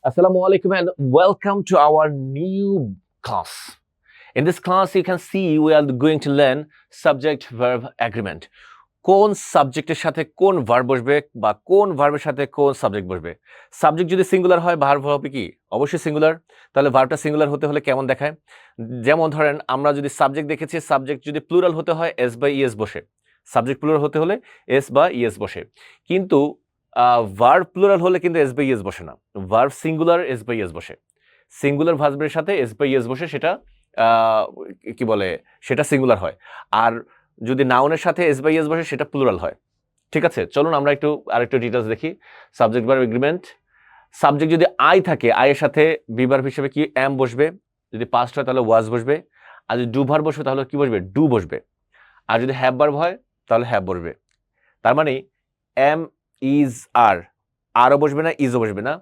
Assalamu alaikum and welcome to our new class. In this class, you can see we are going to learn subject verb agreement. কোন সাবজেক্টের সাথে কোন verb বসবে বা কোন ভার্বের সাথে কোন সাবজেক্ট বসবে। সাবজেক্ট যদি সিঙ্গুলার হয় ভার্ব হবে কি অবশ্যই সিঙ্গুলার। তাহলে ভার্বটা সিঙ্গুলার হতে হলে কেমন দেখায়? যেমন ধরেন আমরা যদি সাবজেক্ট দেখেছি, সাবজেক্ট যদি প্লুরাল হতে হয় এস বা ইএস বসে, সাবজেক্ট প্লুরাল হতে হলে এস বা ইএস বসে। কিন্তু ভার্ব প্লুরাল হলে কিন্তু এস বাই ইএস বসে না, verb singular S by ES বসে। সিঙ্গুলার ভার্বের সাথে এস বাই ইএস বসে, সেটা কি বলে, সেটা সিঙ্গুলার হয়। আর যদি নাউনের সাথে এস বাই ইএস বসে সেটা প্লুরাল হয়। ঠিক আছে, চলুন আমরা একটু আরেকটু ডিটেলস দেখি। Subject verb agreement. সাবজেক্ট যদি আই থাকে, আয়ের সাথে বি ভার্ব হিসেবে কি এম বসবে। যদি পাস্ট হয় তাহলে ওয়াজ বসবে। আর যদি ডু ভার্ব বসবে তাহলে কি বসবে, ডু বসবে। আর যদি হ্যাভ ভার্ব হয় তাহলে হ্যাভ বসবে। তার মানে এম ইজ আর, আরও বসবে না, ইজও বসবে না।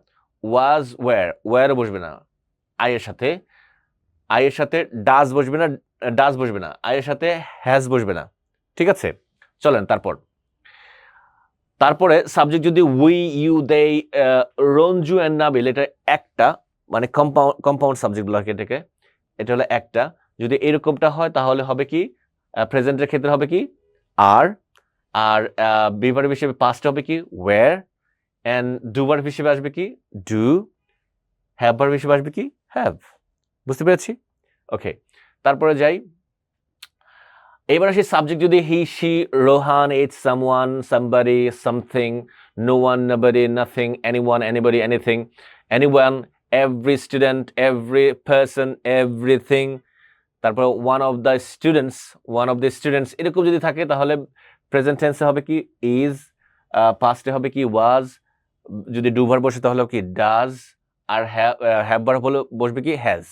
ওয়াজ ওয়্যারও বসবে না আয়ের সাথে। আয়ের সাথে ডাজ বসবে না, ডাজ বসবে না। আয়ের সাথে হ্যাজ বসবে না। ঠিক আছে, চলেন তারপরে সাবজেক্ট যদি we, you, they, Ranju and Nabil, এটা একটা মানে কম্পাউন্ড সাবজেক্ট বলা হয় এটাকে, এটা হলো একটা। যদি এরকমটা হয় তাহলে হবে কি, প্রেজেন্টের ক্ষেত্রে হবে কি আর। আর বি ভার্ব হিসেবে পাস্ট হবে কি ওয়্যার, অ্যান্ড ডু ভার্ব হিসেবে আসবে কি ডু, হ্যাভ ভার্ব হিসেবে আসবে কি হ্যাভ। বুঝতে পেরেছি? ওকে, তারপরে যাই। এবার আসি সাবজেক্ট যদি he, she, Rohan, it, someone, somebody, something, no one, nobody, nothing, anyone, anybody, anything, anyone, every student, every person, everything. তারপর ওয়ান অফ দ্য স্টুডেন্টস, এরকম যদি থাকে তাহলে প্রেজেন্ট টেন্সে হবে কি ইজ, পাস্টে হবে কি ওয়াজ, যদি ডু ভার্ব বসে তাহলে কি ডাজ, আর হ্যাভ ভার্ব হলো বসবে কি হ্যাজ।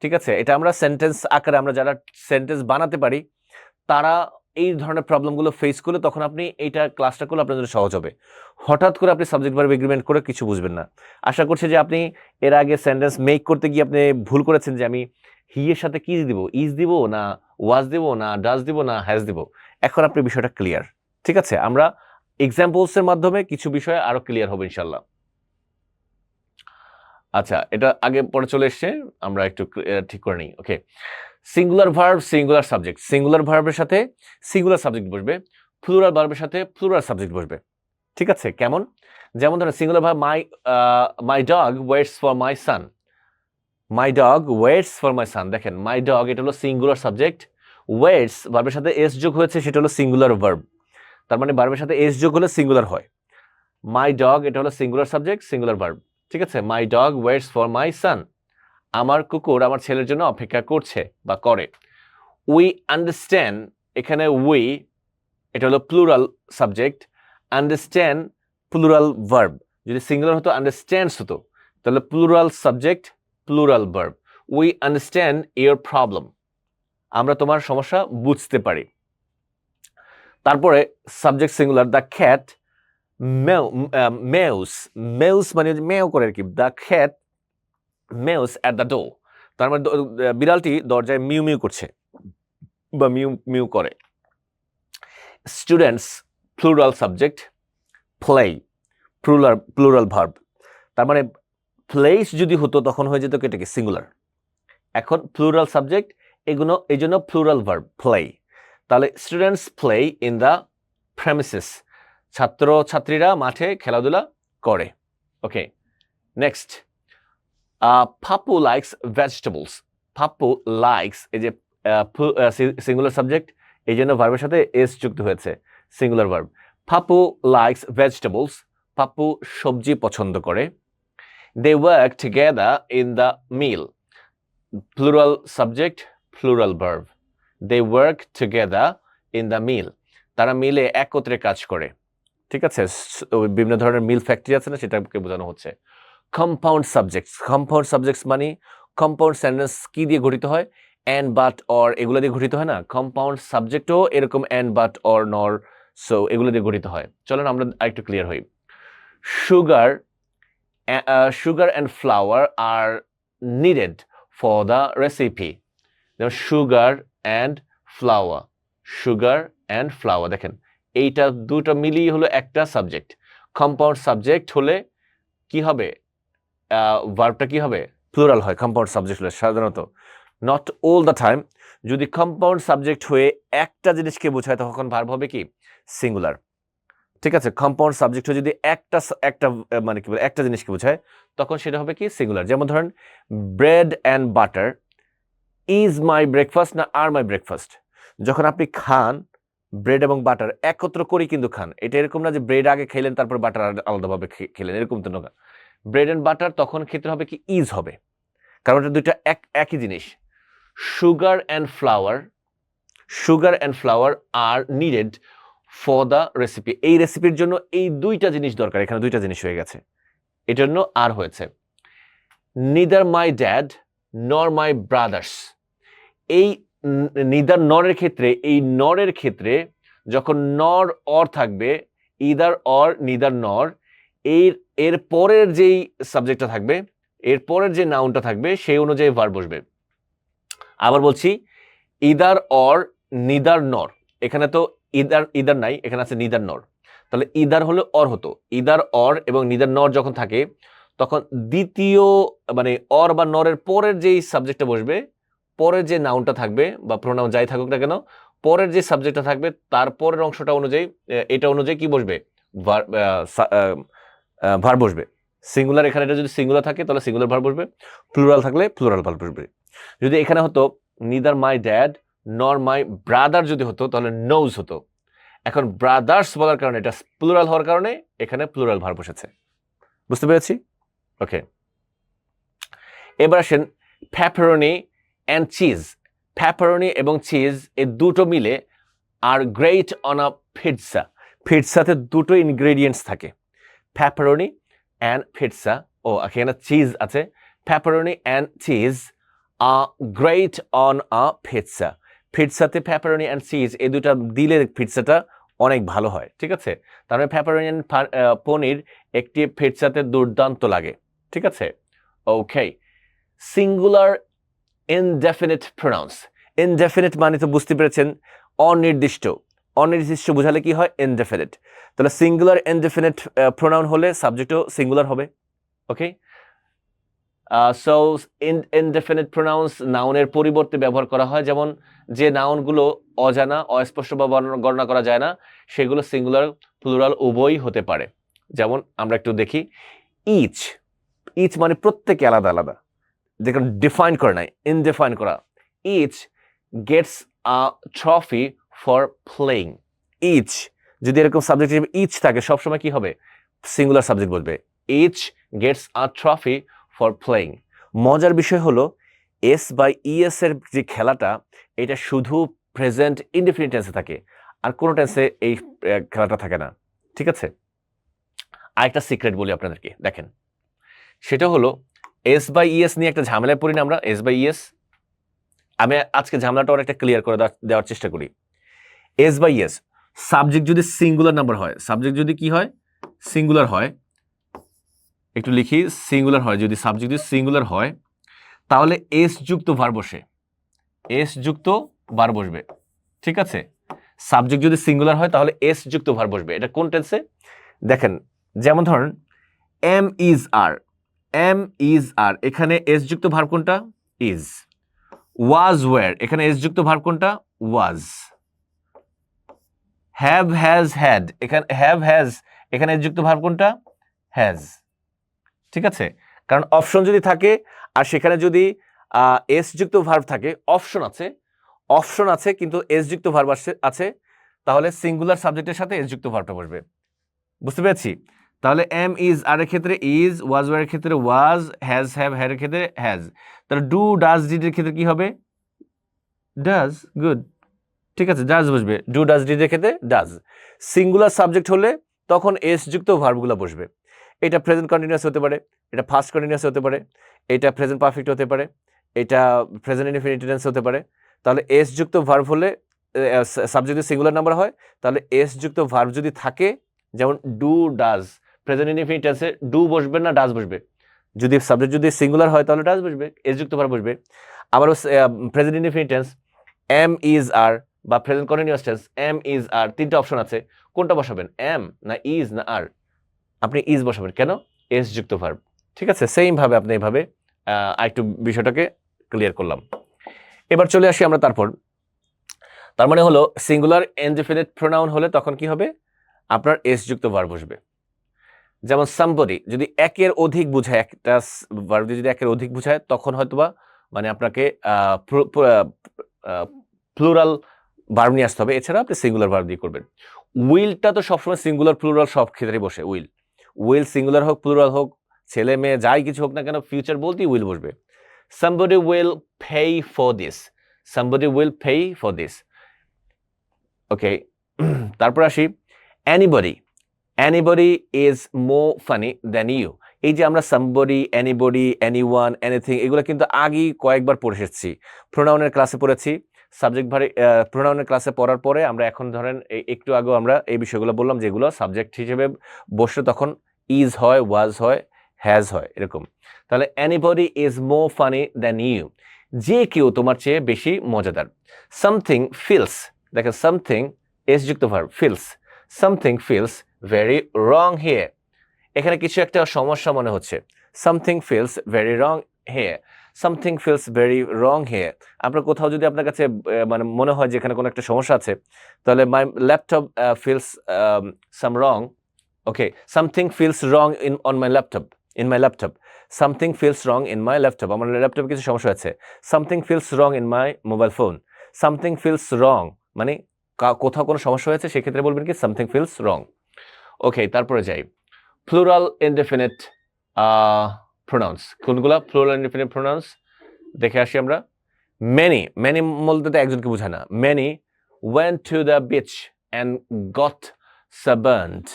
ঠিক আছে, এটা আমরা সেন্টেন্স আকারে, আমরা যারা সেন্টেন্স বানাতে পারি তারা এই ধরনের প্রবলেমগুলো ফেস করলে তখন আপনি এইটা ক্লাসটা করলে আপনার জন্য সহজ হবে। হঠাৎ করে আপনি সাবজেক্ট ভার্ব এগ্রিমেন্ট করে কিছু বুঝবেন না। আশা করছি যে আপনি এর আগে সেন্টেন্স মেক করতে গিয়ে আপনি ভুল করেছেন যে আমি হি এর সাথে কি দিব, ইজ দিব না ওয়াজ দিব না ডাজ দিব না হ্যাজ দিব। এখন আপনি বিষয়টা ক্লিয়ার। ঠিক আছে, আমরা এক্সাম্পলস এর মাধ্যমে কিছু বিষয় আরো ক্লিয়ার হবে ইনশাল্লাহ। আচ্ছা, এটা আগে পরে চলে এসছে, আমরা একটু ঠিক করে নিই। Okay, singular verb, singular subject. Singular ভার্বের সাথে সিঙ্গুলার সাবজেক্ট বসবে, প্লুরাল ভার্বের সাথে প্লুরাল সাবজেক্ট বসবে। ঠিক আছে, কেমন? যেমন ধরেন singular verb my dog waits for my son. My dog waits for my son, দেখেন মাই ডগ এটা হলো সিঙ্গুলার সাবজেক্ট, ওয়েটস ভার্বের সাথে এস যোগ হয়েছে, সেটা হলো সিঙ্গুলার ভার্ব। তার মানে ভার্বের সাথে এস যোগ হলে সিঙ্গুলার হয়। মাই ডগ এটা হলো সিঙ্গুলার সাবজেক্ট, সিঙ্গুলার ভার্ব। ঠিক আছে, my dog waits for my son, আমার কুকুর আমার ছেলের জন্য অপেক্ষা করছে বা করে। উই আন্ডারস্ট্যান্ড, এখানে উই এটা হলো plural subject, understand plural verb. যদি সিঙ্গুলার হতো আন্ডারস্ট্যান্ডস হতো, তাহলে plural subject plural verb. We understand your problem, আমরা তোমার সমস্যা বুঝতে পারি। তারপরে subject singular, the cat mews, mews মানে মেও করে আর কি। The cat mews at the door, তার মানে বিড়ালটি দরজায় মিউ মিউ করছে বা মিউ মিউ করে। Students plural subject, play plural verb. তার মানে প্লেস যদি হতো তখন হয়ে যেত এটাকে সিঙ্গুলার। এখন প্লুরাল সাবজেক্ট এগুলো, এই জন্য প্লুরাল ভার্ব প্লে। তাহলে students play in the premises, ছাত্র ছাত্রীরা মাঠে খেলাধুলা করে। Okay, next, Pappu likes vegetables. Pappu likes, এই যে সিঙ্গুলার সাবজেক্ট, এই জন্য ভার্বের সাথে এস যুক্ত হয়েছে, singular verb. Pappu likes vegetables, Pappu সবজি পছন্দ করে। They work together in the mill, plural subject plural verb. They work together in the mill, তারা মিলে একত্রে কাজ করে। ঠিক আছে, বিভিন্ন ধরনের মিল ফ্যাক্টরি আছে না, সেটাকে বোঝানো হচ্ছে। কম্পাউন্ড সাবজেক্টস মানে কম্পাউন্ড সেন্টেন্স কি দিয়ে গঠিত হয়, অ্যান্ড বাট অর এগুলো দিয়ে গঠিত হয় না। কম্পাউন্ড সাবজেক্টও এরকম অ্যান্ড বাট অর নর সো এগুলো দিয়ে গঠিত হয়। চলেন আমরা আরেকটু ক্লিয়ার হই। Sugar and flower are needed for the recipe. Sugar and flower, দেখেন এইটা দুটো মিলিয়ে হলো একটা সাবজেক্ট। কম্পাউন্ড সাবজেক্ট হলে কি হবে, ভার্বটা কি হবে প্লুরাল হয় কম্পাউন্ড সাবজেক্ট হলে সাধারণত নট অল দ্য টাইম যদি কম্পাউন্ড সাবজেক্ট হয়ে একটা জিনিসকে বোঝায় তখন ভার্ব হবে কি সিঙ্গুলার ঠিক আছে কম্পাউন্ড সাবজেক্ট হয়ে যদি একটা মানে কি বলে একটা জিনিসকে বোঝায় তখন সেটা হবে কি সিঙ্গুলার যেমন ধরেন bread and butter is my breakfast না আর মাই ব্রেকফাস্ট যখন আপনি খান ব্রেড এবং বাটার একত্র করেই কিন্তু খান এটা এরকম না যে ব্রেড আগে খেলেন তারপর বাটার আলাদাভাবে খেলেন এরকম তো না ব্রেড অ্যান্ড বাটার তখন ক্ষেত্রে হবে কি ইজ হবে কারণ এটা দুইটা একই জিনিস sugar and flower are needed for the recipe এই রেসিপির জন্য এই দুইটা জিনিস দরকার এখানে দুইটা জিনিস হয়ে গেছে এর জন্য আর হয়েছে নিদার মাই ড্যাড নর মাই ব্রাদার্স এই নিদার নরের ক্ষেত্রে এই নরের ক্ষেত্রে যখন নর অর থাকবে ইদার অর নিদার নর এর পরের যেই সাবজেক্টটা থাকবে এর পরের যে নাউনটা থাকবে সেই অনুযায়ী ভার্ব বসবে আবার বলছি ইদার অর নিদার নর এখানে তো ইদার নাই এখানে আছে নিদার নর তাহলে ইদার হলে অর হতো ইদার অর এবং নিদার নর যখন থাকে তখন দ্বিতীয় মানে অর বা নরের পরের যেই সাবজেক্টটা বসবে পরের যে নাউনটা থাকবে বা প্রোনাউন যাই থাকুক না কেন পরের যে সাবজেক্টটা থাকবে তার পরের অংশটা অনুযায়ী এটা অনুযায়ী কি বসবে ভার্ব বসবে সিঙ্গুলার এখানে এটা যদি সিঙ্গুলার থাকে তাহলে সিঙ্গুলার ভার্ব বসবে প্লুরাল থাকলে প্লুরাল ভার্ব বসবে যদি এখানে হতো নিদার মাই ড্যাড নর মাই ব্রাদার যদি হতো তাহলে নোজ হতো এখন ব্রাদার্স বলার কারণে এটা প্লুরাল হওয়ার কারণে এখানে প্লুরাল ভার্ব বসেছে বুঝতে পেরেছি ওকে এবার আসেন প্যাপারনি অ্যান্ড চিজ প্যাপারনি এবং চিজ এই দুটো মিলে are great on a pizza পিৎজাতে দুটো ইনগ্রেডিয়েন্টস থাকে প্যাপারনি অ্যান্ড পিৎজা ও এখানে চিজ আছে pepperoni and cheese great on a pizza পিৎজাতে প্যাপারনি অ্যান্ড চিজ এই দুটা দিলে পিৎজাটা অনেক ভালো হয় ঠিক আছে তারপরে প্যাপারনি অ্যান্ড পনির একটি পিৎজাতে দুর্দান্ত লাগে ঠিক আছে ওকে সিঙ্গুলার ইনডেফিনিট প্রোনাউন্স ইনডেফিনিট মানে তো বুঝতে পেরেছেন অনির্দিষ্ট অনির্দিষ্ট বোঝালে কি হয় ইনডেফিনিট তাহলে সিঙ্গুলার ইনডেফিনিট প্রোনাউন হলে সাবজেক্টও সিঙ্গুলার হবে ওকে সো ইনডেফিনিট প্রোনাউন্স নাউনের পরিবর্তে ব্যবহার করা হয় যেমন যে নাউনগুলো অজানা অস্পষ্ট বা গণনা করা যায় না সেগুলো সিঙ্গুলার প্লুরাল উভয়ই হতে পারে যেমন আমরা একটু দেখি ইচ ইচ মানে প্রত্যেকে আলাদা আলাদা দেখুন ডিফাইন করে নাই ইনডিফাইন করা each gets a trophy for playing each যদি এরকম সাবজেক্ট হিসেবে ইচ থাকে সবসময় কি হবে সিঙ্গুলার সাবজেক্ট বলবে each gets a trophy for playing মজার বিষয় হলো এস বাই ইএস এর যে খেলাটা এটা শুধু প্রেজেন্ট ইনডিফিনিট টেন্সে থাকে আর কোনো টেন্সে এই খেলাটা থাকে না ঠিক আছে আরেকটা সিক্রেট বলি আপনাদেরকে দেখেন সেটা হলো এস বাই ইএস নিয়ে একটা ঝামেলায় পড়ি না আমরা এস বাই ইএস আমি আজকে ঝামেলাটা অনেকটা ক্লিয়ার করে দেওয়ার চেষ্টা করি এস বাই ইএস সাবজেক্ট যদি সিঙ্গুলার নাম্বার হয় সাবজেক্ট যদি কি হয় সিঙ্গুলার হয় একটু লিখি সিঙ্গুলার হয় যদি সাবজেক্ট যদি সিঙ্গুলার হয় তাহলে এস যুক্ত ভার্ব বসে এস যুক্ত ভার্ব বসবে ঠিক আছে সাবজেক্ট যদি সিঙ্গুলার হয় তাহলে এস যুক্ত ভার্ব বসবে এটা কোন টেন্সে দেখেন যেমন ধরেন এম ইজ আর এখানে এস যুক্ত ভার্ব কোনটা ইজ ওয়াজ ওয়্যার এখানে এস যুক্ত ভার্ব কোনটা ওয়াজ হ্যাভ হ্যাজ হ্যাড এখানে এস যুক্ত ভার্ব কোনটা হ্যাজ ঠিক আছে কারণ অপশন যদি থাকে আর সেখানে যদি এস যুক্ত ভার্ব থাকে অপশন আছে কিন্তু এস যুক্ত ভার্ব আছে তাহলে সিঙ্গুলার সাবজেক্টের সাথে এস যুক্ত ভার্বটা বসবে বুঝতে পেরেছি তাহলে এম ইজ আর এর ক্ষেত্রে ইজ ওয়াজ ওয়ার এর ক্ষেত্রে ওয়াজ হ্যাজ হ্যাভ হ্যাড এর ক্ষেত্রে হ্যাজ তাহলে ডু ডাজ ডিড এর ক্ষেত্রে কি হবে ডাজ গুড ঠিক আছে ডাজ বসবে ডু ডাজ ডিড এর ক্ষেত্রে ডাজ সিঙ্গুলার সাবজেক্ট হলে তখন এস যুক্ত ভার্বগুলো বসবে এটা প্রেজেন্ট কন্টিনিউয়াস হতে পারে এটা ফার্স্ট কন্টিনিউয়াস হতে পারে এটা প্রেজেন্ট পারফেক্ট হতে পারে এটা প্রেজেন্ট ইনডিফিনিট টেন্স হতে পারে তাহলে এস যুক্ত ভার্ব হলে সাবজেক্ট যদি সিঙ্গুলার নাম্বার হয় তাহলে এস যুক্ত ভার্ব যদি থাকে যেমন ডু ডাজ প্রেজেন্ট ইনডিফিনিট টেন্সে ডু বসবে না ডাজ বসবে যদি সাবজেক্ট যদি সিঙ্গুলার হয় তাহলে ডাজ বসবে এস যুক্ত ভার্ব বসবে আবার present indefinite tense am is are বা present continuous tense am is are তিনটা অপশন আছে কোনটা বসাবেন এম না ইজ না আর আপনি ইজ বসাবেন কেন এস যুক্ত ভার্ব ঠিক আছে, সেম ভাবে আপনি এইভাবে আরেকটু বিষয়টাকে ক্লিয়ার করলাম। এবার চলে আসি আমরা তার মানে হলো সিঙ্গুলার ইনডিফিনিট প্রোনাউন হলে তখন কি হবে, আপনার এস যুক্ত ভার্ব বসবে। যেমন সামবডি যদি একের অধিক বোঝায়, একটা ভার্ব যদি একের অধিক বোঝায় তখন হয়তোবা মানে আপনাকে প্লুরাল ভার্ব নিয়ে আসতে হবে, এছাড়া আপনি সিঙ্গুলার ভার্ব দিয়ে করবেন। উইলটা তো সবসময় সিঙ্গুলার প্লুরাল সব ক্ষেত্রে বসে। উইল সিঙ্গুলার হোক প্লুরাল হোক, ছেলে মেয়ে যাই কিছু হোক না কেন, ফিউচার বলতেই উইল বসবে। somebody will pay for this, somebody will pay for this, ওকে। তারপর আসি anybody, anybody is more funny than you। এই যে আমরা somebody, anybody, anyone, anything এগুলো কিন্তু আগেই কয়েকবার পড়ে এসেছি, প্রোনাউনের ক্লাসে পড়েছি। সাবজেক্ট ভারে প্রোনাউনের ক্লাসে পড়ার পরে আমরা এখন ধরেন একটু আগেও আমরা এই বিষয়গুলো বললাম, যেগুলো সাবজেক্ট হিসেবে বসলে তখন ইজ হয়, ওয়াজ হয়, হ্যাজ হয়, এরকম। তাহলে anybody is more funny than you, যে কেউ তোমার চেয়ে বেশি মজাদার। something feels, দেখেন something এস যুক্ত verb feels, something feels very wrong here, এখানে কিছু একটা সমস্যা মনে হচ্ছে। something feels very wrong here, something feels very wrong here। আপনার কোথাও যদি আপনার কাছে মানে মনে হয় যে এখানে কোনো একটা সমস্যা আছে, তাহলে my laptop feels some wrong, okay, something feels wrong on my laptop, in my laptop, something feels wrong in my laptop, আমার ল্যাপটপে কিছু সমস্যা আছে। something feels wrong in my mobile phone, something feels wrong মানে কোথাও কোনো সমস্যা হয়েছে, সেক্ষেত্রে বলবেন কি something feels wrong। ওকে, তারপরে যাই প্লুরাল ইনডেফিনিট প্রোনাউন্স। কোনগুলা প্লুরাল ইনডেফিনিট প্রোনাউন্স দেখে আসি আমরা। মেনি, মেনি বলতে তো একজনকে বোঝায় না। Many went to the beach and got sunburned,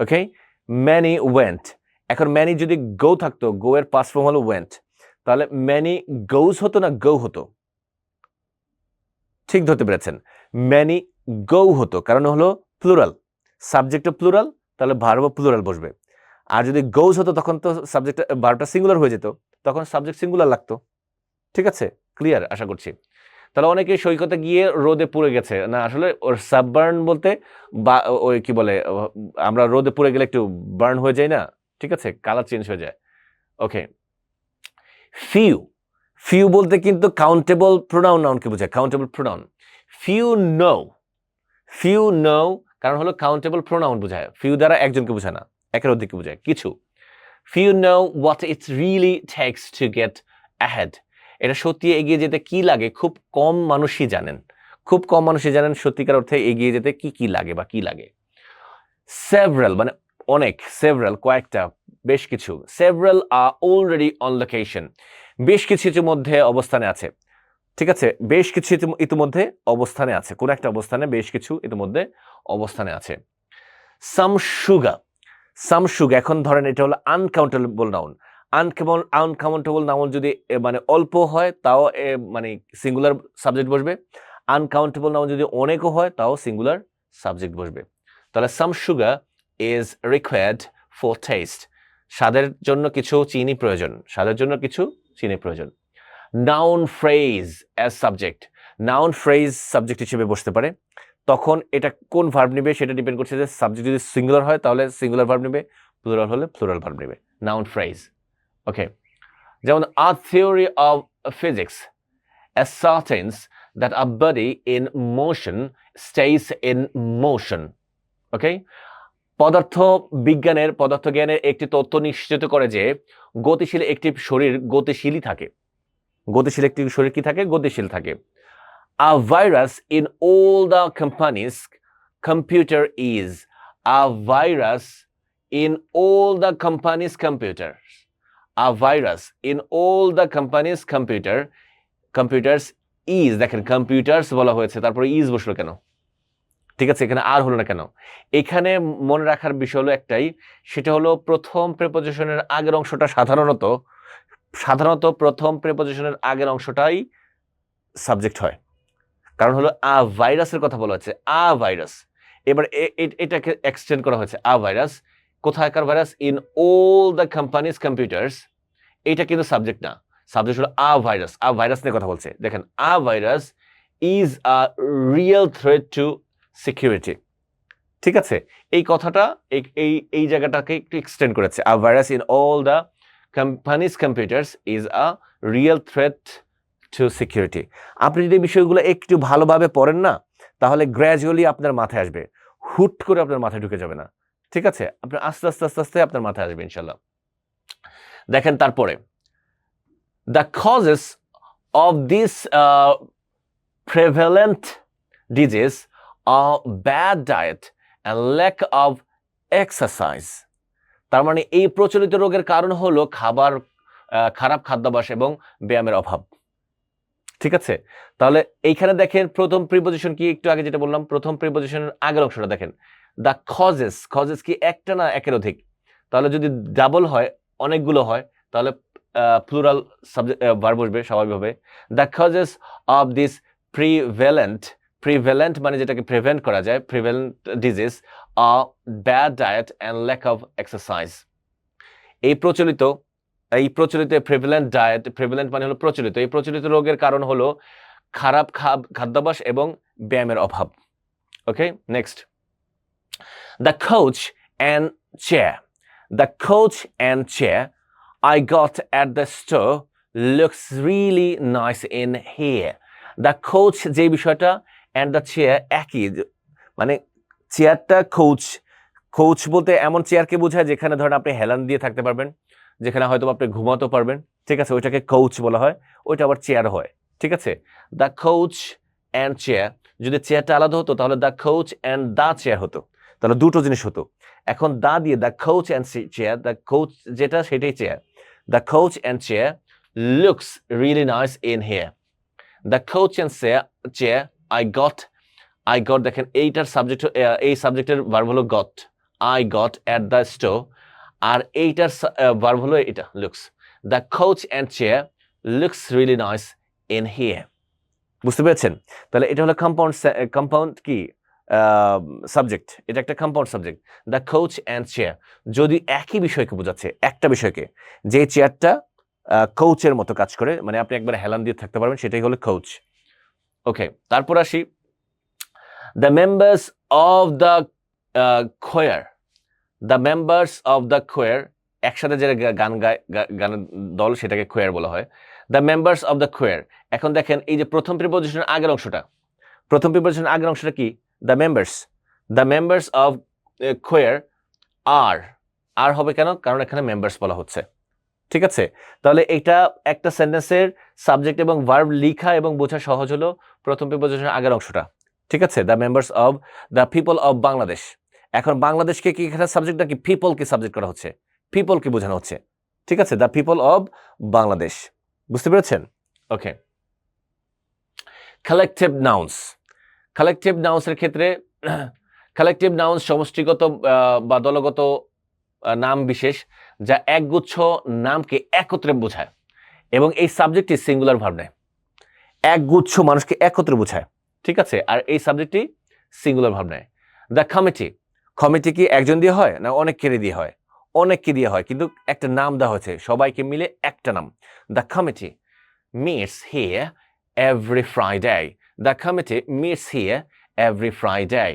okay. Many went, এখন মেনি যদি গো থাকতো, গো এর পাস্ট ফর্ম হলো went, তাহলে মেনি গোজ হতো না গো হতো? ঠিক ধরতে পেরেছেন, মেনি গো হতো, কারণ হলো প্লুরাল, সাবজেক্টও প্লুরাল, তাহলে ভার্বও প্লুরাল বসবে। আর যদি গোজ হতো তখন তো সাবজেক্ট ভার্বটা সিঙ্গুলার হয়ে যেত, তখন সাবজেক্ট সিঙ্গুলার লাগতো। ঠিক আছে, ক্লিয়ার আশা করছি। তাহলে অনেকে সৈকতে গিয়ে রোদে পুড়ে গেছে না, আসলে ওর সাববার্ন বলতে বা ওই কি বলে, আমরা রোদে পুড়ে গেলে একটু বার্ন হয়ে যায় না, ঠিক আছে, কালার চেঞ্জ হয়ে যায়। ওকে, ফিউ, ফিউ বলতে কিন্তু কাউন্টেবল প্রোনাউন নাউনকে বোঝায়, countable pronoun. Few know, few know কারণ হলো কাউন্টেবল প্রোনাউন বোঝায়, ফিউ দ্বারা একজনকে বোঝায় না, একের অধিককে বোঝায় কিছু। Few know what it's really tax to get ahead, এটা সত্যি এগিয়ে যেতে কি লাগে খুব কম মানুষই জানেন, খুব কম মানুষই জানেন সত্যিকার অর্থে এগিয়ে যেতে কি কি লাগে বা কি লাগে। সেভারাল মানে অনেক, সেভারাল কয়েকটা, বেশ কিছু। সেভারাল আর অলরেডি অন লোকেশন, বেশ কিছু ইতিমধ্যে অবস্থানে আছে, ঠিক আছে, বেশ কিছু ইতিমধ্যে অবস্থানে আছে, কোন একটা অবস্থানে বেশ কিছু ইতিমধ্যে অবস্থানে আছে। সাম সুগা, সাম সুগা, এখন ধরেন এটা হলো আনকাউন্টেবল নাউন, আনকাউন্টেবল নাউন যদি মানে অল্প হয় তাও মানে সিঙ্গুলার সাবজেক্ট বসবে, আনকাউন্টেবল নাউন যদি অনেকও হয় তাও সিঙ্গুলার সাবজেক্ট বসবে। তাহলে সাম sugar is required for test, স্বাদের জন্য কিছু চিনি প্রয়োজন, স্বাদের জন্য কিছু চিনি প্রয়োজন। Noun phrase as subject, noun phrase subject হিসেবে বসতে পারে, তখন এটা কোন ভার্ব নেবে সেটা ডিপেন্ড করছে যে সাবজেক্ট যদি সিঙ্গুলার হয় তাহলে সিঙ্গুলার ভার্ব নেবে, প্লুরাল হলে প্লুরাল ভার্ব নেবে। নাউন ফ্রেজ, ওকে। যেমন আ theory of physics ascertains that a body in motion stays in motion, ওকে। পদার্থ জ্ঞানের একটি তত্ত্ব নিশ্চিত করে যে গতিশীল একটি শরীর গতিশীলই থাকে, গতিশীল একটি শরীর কি থাকে, গতিশীল থাকে। A virus in all the companies computer is, a virus in all the companies computers, a virus in all the companies computers is, দেখেন কম্পিউটার্স বলা হয়েছে তারপরে ইজ বসলো কেন, ঠিক আছে, এখানে আর হলো না কেন? এখানে মনে রাখার বিষয় হলো একটাই, সেটা হলো প্রথম প্রিপোজিশনের আগের অংশটা সাধারণত প্রথম প্রিপোজিশনের আগের অংশটাই সাবজেক্ট হয়, কারণ হলো আ ভাইরাসের কথা বলা হচ্ছে, আ ভাইরাস। এবার এটাকে এক্সটেন্ড করা হয়েছে, আ ভাইরাস, কোথাকার virus, in all the companies computers, এটা কিন্তু সাবজেক্ট না, সাবজেক্ট হলো আ ভাইরাস, আ ভাইরাস নিয়ে কথা বলছে। দেখেন, a virus is a real threat to security, ঠিক আছে, এই কথাটা এই জায়গাটাকে একটু এক্সটেন্ড করেছে, a virus in all the companies' computers is a real threat to security. আপনি যদি বিষয়গুলো একটু ভালোভাবে পড়েন না, তাহলে গ্র্যাজুয়ালি আপনার মাথায় আসবে, হুট করে আপনার মাথায় ঢুকে যাবে না। ঠিক আছে, আপনার আস্তে আস্তে আস্তে আস্তে আপনার মাথায় আসবে ইনশাল্লাহ। দেখেন তারপরে, the causes of this prevalent disease are bad diet and lack of exercise. তার মানে এই প্রচলিত রোগের কারণ হলো খারাপ খাদ্যাভ্যাস এবং ব্যায়ামের অভাব। ঠিক আছে, তাহলে এইখানে দেখেন প্রথম প্রিপোজিশন কি, একটু আগে যেটা বললাম, প্রথম প্রিপোজিশনের আগের অংশটা দেখেন, দ্য কজেস কি একটা না একের অধিক? তাহলে যদি ডাবল হয়, অনেকগুলো হয়, তাহলে প্লুরাল সাবজেক্ট ভার্ব বসবে স্বাভাবিকভাবে। The causes of this prevalent মানে যেটাকে প্রিভেন্ট করা যায়, প্রিভ্যালেন্ট ডিজিজ আর bad diet and lack of exercise. এই প্রচলিত প্রিভ্যালেন্ট মানে হলো প্রচলিত, এই প্রচলিত রোগের কারণ হলো খারাপ খাদ্যাভ্যাস এবং ব্যায়ামের অভাব। Okay, next, the coach and chair I got at the store looks really nice in here. The coach যে বিষয়টা and the chair একই, মানে চেয়ারটা কোচ বলতে এমন চেয়ারকে বোঝায় যেখানে ধরেন আপনি হেলান দিয়ে থাকতে পারবেন, যেখানে হয়তো আপনি ঘুমাতে পারবেন। ঠিক আছে, ওইটাকে কোচ বলা হয়, ওইটা আবার চেয়ার হয়। ঠিক আছে, দ্য কোচ অ্যান্ড চেয়ার, যদি চেয়ারটা আলাদা হতো তাহলে the coach and the chair হতো, তাহলে দুটো জিনিস হতো। এখন দা দিয়ে the coach and chair, the coach যেটা সেটাই chair. The coach and chair looks really nice in here. The coach and chair I got দেখেন এইটার সাবজেক্ট, এই সাবজেক্টের ভার্ব হলো got, I got at the store, আর এইটার ভার্ব হলো এটা looks. The coach and chair looks really nice in here. বুঝতে পেরেছেন? তাহলে এটা হলো কম্পাউন্ড কি সাবজেক্ট, এটা একটা compound subject. The coach and chair যদি একই বিষয়কে বোঝাচ্ছে, একটা বিষয়কে, যে চেয়ারটা কোচের মতো কাজ করে, মানে আপনি একবার হেলান দিয়ে থাকতে পারবেন, সেটাই হলো কোচ। ওকে, তারপর আসি, দ্য মেম্বার্স অফ দ্য কোয়ার, একসাথে যে গান গায়, গানের দল, সেটাকে কোয়ার বলা হয়। দ্য মেম্বার্স অফ দ্য কোয়ার, এখন দেখেন এই যে প্রথম প্রিপোজিশনের আগের অংশটা, কি? The members of choir are হবে কেন? কারণ এখানে মেম্বার্স বলা হচ্ছে। ঠিক আছে, তাহলে এটা একটা সেন্টেন্সের সাবজেক্ট এবং ভার্ব লেখা এবং বোঝা সহজ হলো প্রথম প্রিপোজিশনের আগের অংশটা। ঠিক আছে, the members of the people of Bangladesh. এখন বাংলাদেশকে কি এখানে সাবজেক্ট নাকি পিপলকে সাবজেক্ট করা হচ্ছে? পিপলকে বোঝানো হচ্ছে। ঠিক আছে, দ্য পিপল অফ বাংলাদেশ। বুঝতে পেরেছেন? ওকে, কালেকটিভ নাউন্সের ক্ষেত্রে, কালেকটিভ নাউন্স সমষ্টিগত বা দলগত নাম বিশেষ যা একগুচ্ছ নামকে একত্রে বোঝায় এবং এই সাবজেক্টটি সিঙ্গুলার ভার্ব নেয়। একগুচ্ছ মানুষকে একত্রে বোঝায়। ঠিক আছে, আর এই সাবজেক্টটি সিঙ্গুলার ভার্ব নেয়। দ্য কমিটি কি একজন দিয়ে হয় না অনেককে দিয়ে হয়? অনেককে দিয়ে হয়, কিন্তু একটা নাম দেওয়া হয়েছে, সবাইকে মিলে একটা নাম। The committee meets here every Friday. The committee meets here every Friday.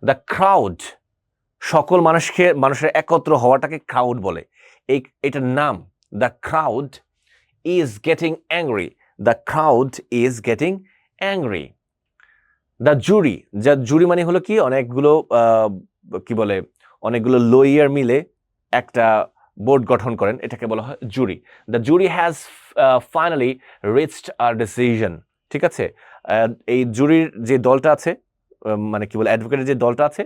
The crowd, সকল মানুষের একত্র হওয়াটাকে ক্রাউড বলে। এটার নাম, the crowd is getting angry. The crowd is getting angry. The jury মানে হলো কি, অনেকগুলো লয়ার মিলে একটা বোর্ড গঠন করেন, এটাকে বলা হয় jury. The jury has finally reached a decision. ঠিক আছে, এই জুরির যে দলটা আছে, মানে কি বলে অ্যাডভোকেটের যে দলটা আছে,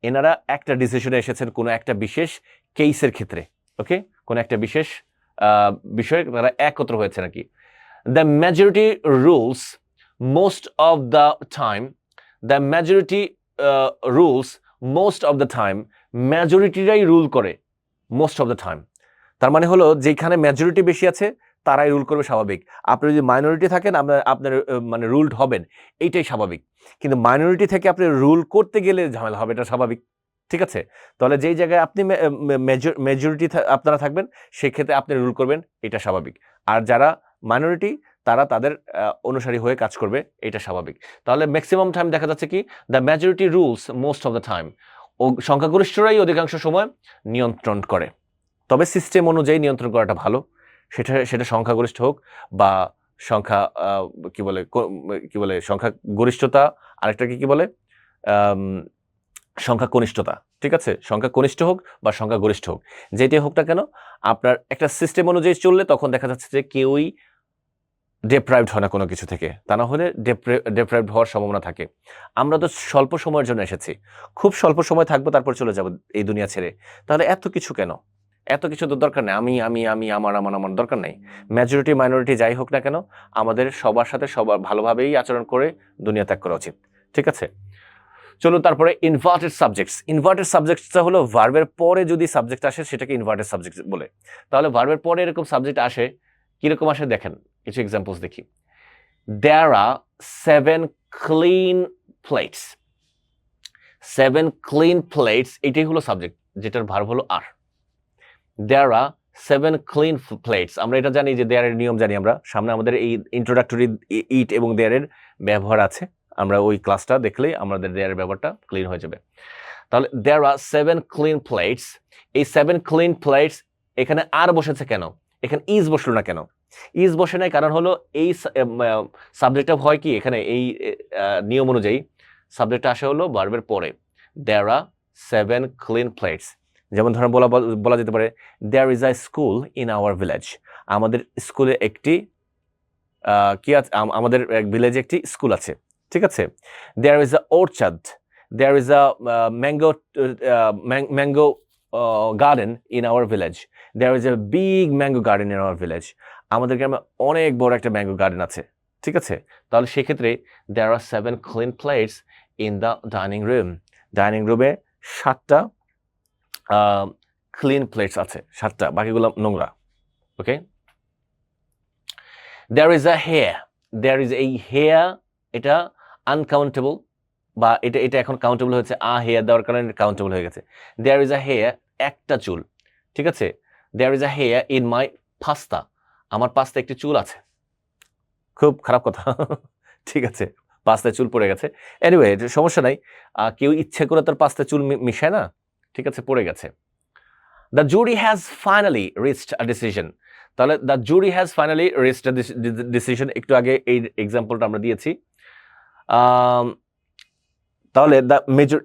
এনারা একটা ডিসিশনে এসেছেন কোনো একটা বিশেষ কেসের ক্ষেত্রে। ওকে, কোনো একটা বিশেষ বিষয়ে তারা একত্র হয়েছে নাকি। The majority rules most of the time. The majority rules most of the time, মেজরিটিরাই রুল করে মোস্ট অফ দ্য টাইম। তার মানে হলো যেখানে মেজরিটি বেশি আছে তারাই রুল করবে, স্বাভাবিক। আপনি যদি মাইনরিটি থাকেন আপনার মানে রুলড হবেন, এইটাই স্বাভাবিক। কিন্তু মাইনরিটি থেকে আপনি রুল করতে গেলে ঝামেলা হবে, এটা স্বাভাবিক। ঠিক আছে, তাহলে যেই জায়গায় আপনি মেজরিটি আপনারা থাকবেন সেক্ষেত্রে আপনি রুল করবেন, এটা স্বাভাবিক। আর যারা মাইনরিটি তারা তাদের অনুসারী হয়ে কাজ করবে, এটা স্বাভাবিক। তাহলে ম্যাক্সিমাম টাইম দেখা যাচ্ছে কি, the majority rules most of the time, সংখ্যাগরিষ্ঠরাই অধিকাংশ সময় নিয়ন্ত্রণ করে। তবে সিস্টেম অনুযায়ী নিয়ন্ত্রণ করাটা ভালো, সেটা সংখ্যাগরিষ্ঠ হোক বা সংখ্যা কি বলে সংখ্যাগরিষ্ঠতা, আরেকটাকে কি বলে সংখ্যা কনিষ্ঠতা, ঠিক আছে? সংখ্যা কনিষ্ঠ হোক বা সংখ্যা গরিষ্ঠ হোক, যেটাই হোক না কেন, আপনার একটা সিস্টেম অনুযায়ী চললে তখন দেখা যাচ্ছে যে কেউই ডেপ্রাইভড হয় না কোনো কিছু থেকে, তা না হলে ডেপ্রাইভড হওয়ার সম্ভাবনা থাকে। আমরা তো স্বল্প সময়ের জন্য এসেছি, খুব স্বল্প সময় থাকবো, তারপর চলে যাব এই দুনিয়া ছেড়ে। তাহলে এত কিছু কেন? এত কিছু তো দরকার নেই। আমি আমার দরকার নেই। মেজরিটি মাইনরিটি যাই হোক না কেন, আমাদের সবার সাথে সবার ভালোভাবেই আচরণ করে দুনিয়া ত্যাগ করা উচিত, ঠিক আছে? চলুন তারপরে ইনভার্টেড সাবজেক্টস। ইনভার্টেড সাবজেক্টসটা হলো ভার্বের পরে যদি সাবজেক্ট আসে সেটাকে ইনভার্টেড সাবজেক্ট বলে। তাহলে ভার্বের পরে এরকম সাবজেক্ট আসে, কিরকম আসে দেখেন, কিছু এক্সাম্পলস দেখি। There are 7 clean plates. 7 clean plates, এটাই হলো সাবজেক্ট, যেটার ভার্ব হলো আর। There are 7 clean plates. আমরা এটা জানি যে দেয়ার এর নিয়ম জানি আমরা। সামনে আমাদের এই ইন্ট্রোডাক্টরি ইট এবং দেয়ার এর ব্যবহার আছে। আমরা ওই ক্লাসটা দেখলেই আমাদের দেয়ার এর ব্যবহারটা ক্লিন হয়ে যাবে। তাহলে there are 7 clean plates. এই 7 clean plates, এখানে আর বসেছে কেন? এখানে ইজ বসলো না কেন? ইজ বসে নাই কারণ হলো এই সাবজেক্টটা হয় কি, এখানে এই নিয়ম অনুযায়ী সাবজেক্টটা আসে হলো ভার্বের পরে। There are 7 clean plates. যেমন ধরেন বলা যেতে পারে there is a school in our village. আমাদের স্কুলে একটি কি আছে, আমাদের ভিলেজে একটি স্কুল আছে, ঠিক আছে? There is a orchard. There is a mango garden in our village. There is a big mango garden in our village. আমাদের গ্রামে অনেক বড় একটা ম্যাঙ্গো গার্ডেন আছে, ঠিক আছে? তাহলে সেক্ষেত্রে there are 7 clean plates in the dining room. Dining রুমে 7টা ক্লিন প্লেটস আছে, 7টা, বাকিগুলো নোংরা। ওকে, there is a hair. There is a hair, এটা আনকাউন্টেবল, বা এটা এখন কাউন্টেবল হয়েছে, হেয়ার দেওয়ার কারণে কাউন্টেবল হয়ে গেছে। There is a hair, একটা চুল, ঠিক আছে? There is a hair in my pasta. আমার পাস্তা একটি চুল আছে। খুব খারাপ কথা, ঠিক আছে? পাস্তায় চুল পড়ে গেছে। এনিওয়ে, সমস্যা নাই, কেউ ইচ্ছে করে তার পাস্তায় চুল মিশায় না, ঠিক আছে? পড়ে গেছে। The jury has finally reached a decision. তাহলে the jury has finally reached a decision, একটু আগে এই এক্সাম্পলটা আমরা দিয়েছি। তাহলে দ্য মেজর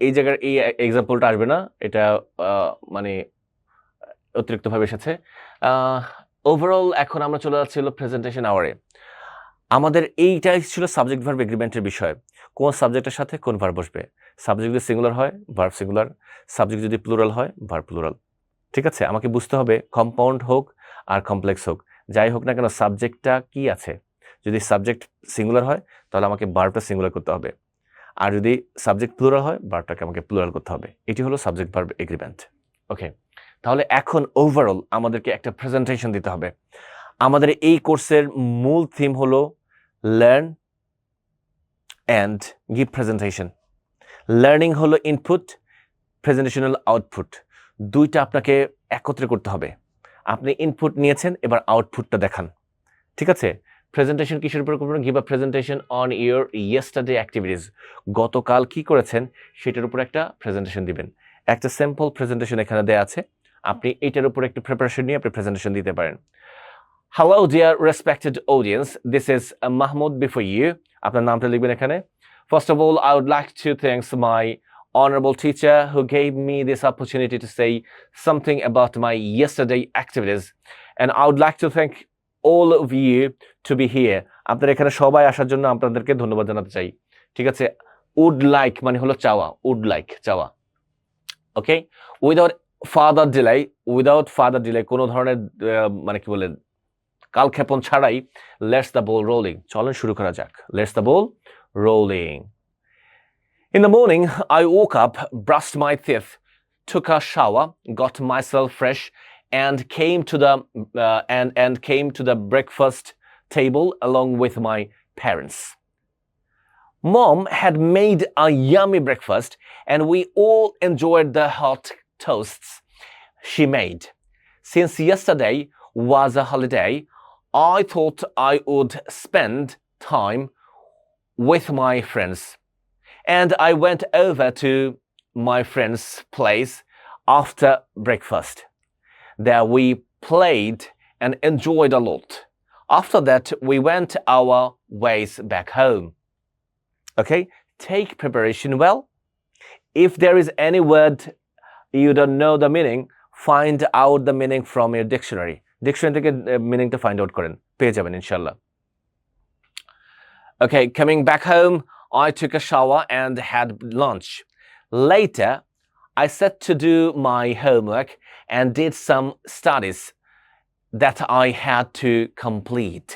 এই জায়গার এই এক্সাম্পলটা আসবে না, এটা মানে অতিরিক্তভাবে এসেছে। ওভারঅল এখন আমরা চলে যাচ্ছি হলো প্রেজেন্টেশন আওয়ারে। আমাদের এইটাই ছিল সাবজেক্ট ভার্ব এগ্রিমেন্টের বিষয়। কোন সাবজেক্টের সাথে কোন ভার্ব বসবে। সাবজেক্ট যদি সিঙ্গুলার হয় ভার্ব সিঙ্গুলার, সাবজেক্ট যদি প্লুরাল হয় ভার্ব প্লুরাল, ঠিক আছে? আমাকে বুঝতে হবে কম্পাউন্ড হোক আর কমপ্লেক্স হোক, যাই হোক না কেন সাবজেক্টটা কি আছে। যদি সাবজেক্ট সিঙ্গুলার হয় তাহলে আমাকে ভার্বটা সিঙ্গুলার করতে হবে, আর যদি সাবজেক্ট প্লুরাল হয় ভার্বটাকে আমাকে প্লুরাল করতে হবে। এটি হলো সাবজেক্ট ভার্ব এগ্রিমেন্ট। ওকে, তাহলে এখন ওভারঅল আমাদেরকে একটা প্রেজেন্টেশন দিতে হবে। আমাদের এই কোর্সের মূল থিম হলো learn and give presentation. Learning হলো ইনপুট, প্রেজেন্টেশন হলো আউটপুট। দুইটা আপনাকে একত্রে করতে হবে। আপনি ইনপুট নিয়েছেন, এবার আউটপুটটা দেখান, ঠিক আছে? প্রেজেন্টেশন কিসের উপর করবেন? Give a presentation on your yesterday activities. গতকাল কি করেছেন সেটার উপর একটা প্রেজেন্টেশন দিবেন। একটা সিম্পল প্রেজেন্টেশন এখানে দেয়া আছে, আপনি এটার উপর একটু প্রিপারেশন নিয়ে আপনি প্রেজেন্টেশন দিতে পারেন। Hello dear respected audience, this is Mahmoud before you. আপনার নামটা লিখবেন এখানে। First of all, I would like to thank my honorable teacher who gave me this opportunity to say something about my yesterday activities, and I would like to thank all of you to be here. আপনারা এখানে সবাই আসার জন্য আপনাদেরকে ধন্যবাদ জানাতে চাই, ঠিক আছে? would like মানে হলো চাওয়া, would like চাওয়া। ওকে, without further delay, কোনো ধরনের মানে কি বলে কালক্ষেপণ ছাড়াই লেটস দ্য বল রোলিং, চলেন শুরু করা যাক। Let's the ball rolling. In the morning, I woke up, brushed my teeth, took a shower, got myself fresh, and came to the breakfast table along with my parents. Mom had made a yummy breakfast, and we all enjoyed the hot toasts she made. Since yesterday was a holiday, I thought I would spend time with my friends, and I went over to my friend's place after breakfast. There we played and enjoyed a lot. After that, we went our ways back home. Okay, take preparation well. If there is any word you don't know the meaning, find out the meaning from your dictionary. Dictionary থেকে meaning to find out করেন, পেয়ে যাবেন ইনশাআল্লাহ. Okay, coming back home, I took a shower and had lunch. Later, I set to do my homework and did some studies that I had to complete.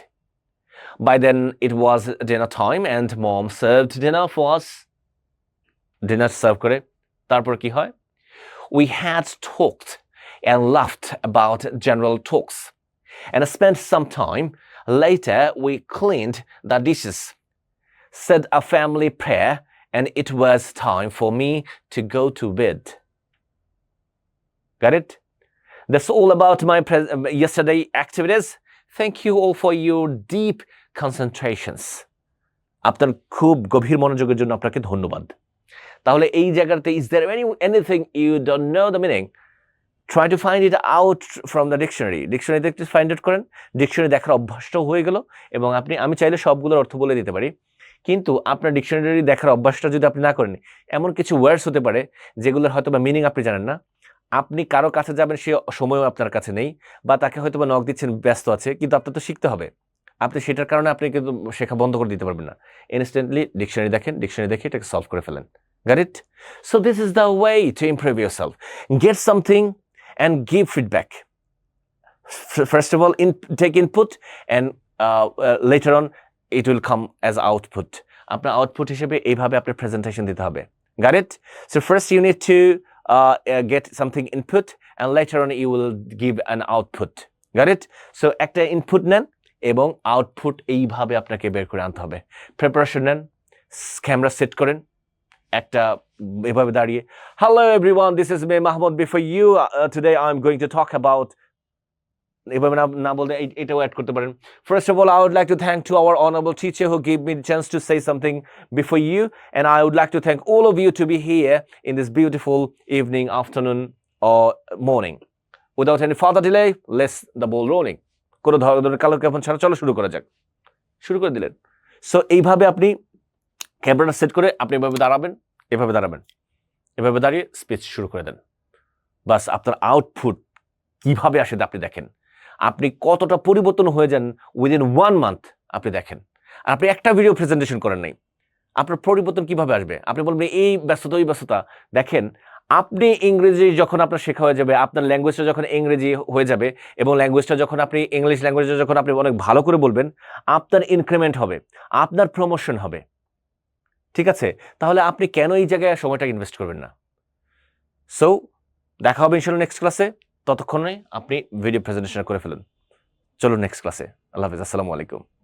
By then, it was dinner time and mom served dinner for us. Dinner serve করে তারপর কি হয়? We had talked and laughed about general talks and spent some time. Later, we cleaned the dishes, said a family prayer, and it was time for me to go to bed. Got it? That's all about my yesterday activities. Thank you all for your deep concentrations. আপনার খুব গভীর মনোযোগের জন্য আপনাকে ধন্যবাদ। তাহলে এই জায়গাতে is there anything you don't know the meaning? Try to find it out from the dictionary. Dictionary দেখতে find out করেন। ডিকশনারি দেখার অভ্যাসটাও হয়ে গেল এবং আমি চাইলে সবগুলোর অর্থ বলে দিতে পারি। কিন্তু আপনার ডিকশনারি দেখার অভ্যাসটা যদি আপনি না করেন, এমন কিছু ওয়ার্ডস হতে পারে যেগুলোর হয়তোবা মিনিং আপনি জানেন না। আপনি কারো কাছে যাবেন, সে সময়ও আপনার কাছে নেই, বা তাকে হয়তোবা নক দিচ্ছেন, ব্যস্ত আছে, কিন্তু আপনার তো শিখতে হবে। আপনি সেটার কারণে আপনি কিন্তু শেখা বন্ধ করে দিতে পারবেন না। ইনস্ট্যান্টলি ডিকশনারি দেখেন, ডিকশনারি দেখে এটাকে সলভ করে ফেলেন। Got it? So this is the way to improve yourself. Get something and give feedback. First of all, take input, and later on it will come as output. আপনার output হিসেবে এইভাবে আপনার presentation দিতে হবে। Got it? So first you need to get something input, and later on you will give an output. Got it? So একটা input নেন এবং output এইভাবে আপনাকে বের করে আনতে হবে। প্রিপারেশন নেন, ক্যামেরা সেট করেন, একটা এভাবে দাঁড়িয়ে, hello everyone, this is me Mahmoud before you. Today I'm going to talk about, এভাবে না বলতে এটাও অ্যাড করতে পারেন। First of all, I would like to thank to our honorable teacher who gave me the chance to say something before you, and I would like to thank all of you to be here in this beautiful evening, afternoon or morning. Without any further delay, let's the ball rolling. কোনো ধরনের কালক্ষেপণ ছাড়া চলো শুরু করা যাক। শুরু করে দিলেন। সো এইভাবে আপনি ক্যামেরাটা সেট করে আপনি এভাবে দাঁড়াবেন, এভাবে দাঁড়াবেন, এভাবে দাঁড়িয়ে স্পিচ শুরু করে দেন। বাস আপনার আউটপুট কিভাবে আসে আপনি দেখেন। আপনি কতটা পরিবর্তন হয়ে যান উইদিন 1 মান্থ আপনি দেখেন। আর আপনি একটা ভিডিও প্রেজেন্টেশন করেন নাই, আপনার পরিবর্তন কিভাবে আসবে? আপনি বলবেন এই ব্যস্ততা ওই ব্যস্ততা। দেখেন, আপনি ইংরেজি যখন আপনার শেখা হয়ে যাবে, আপনার ল্যাঙ্গুয়েজটা যখন ইংরেজি হয়ে যাবে এবং ল্যাঙ্গুয়েজটা যখন আপনি ইংলিশ ল্যাঙ্গুয়েজটা যখন আপনি অনেক ভালো করে বলবেন, আপনার ইনক্রিমেন্ট হবে, আপনার প্রমোশন হবে। ঠিক আছে? তাহলে আপনি কেন এই জায়গায় সময়টা ইনভেস্ট করবেন না? সো দেখা হবে ইনশাআল্লাহ নেক্সট ক্লাসে। ততক্ষণে আপনি ভিডিও প্রেজেন্টেশন করে ফেলুন। চলুন নেক্সট ক্লাসে। আল্লাহ হাফেজ, আসসালামু আলাইকুম।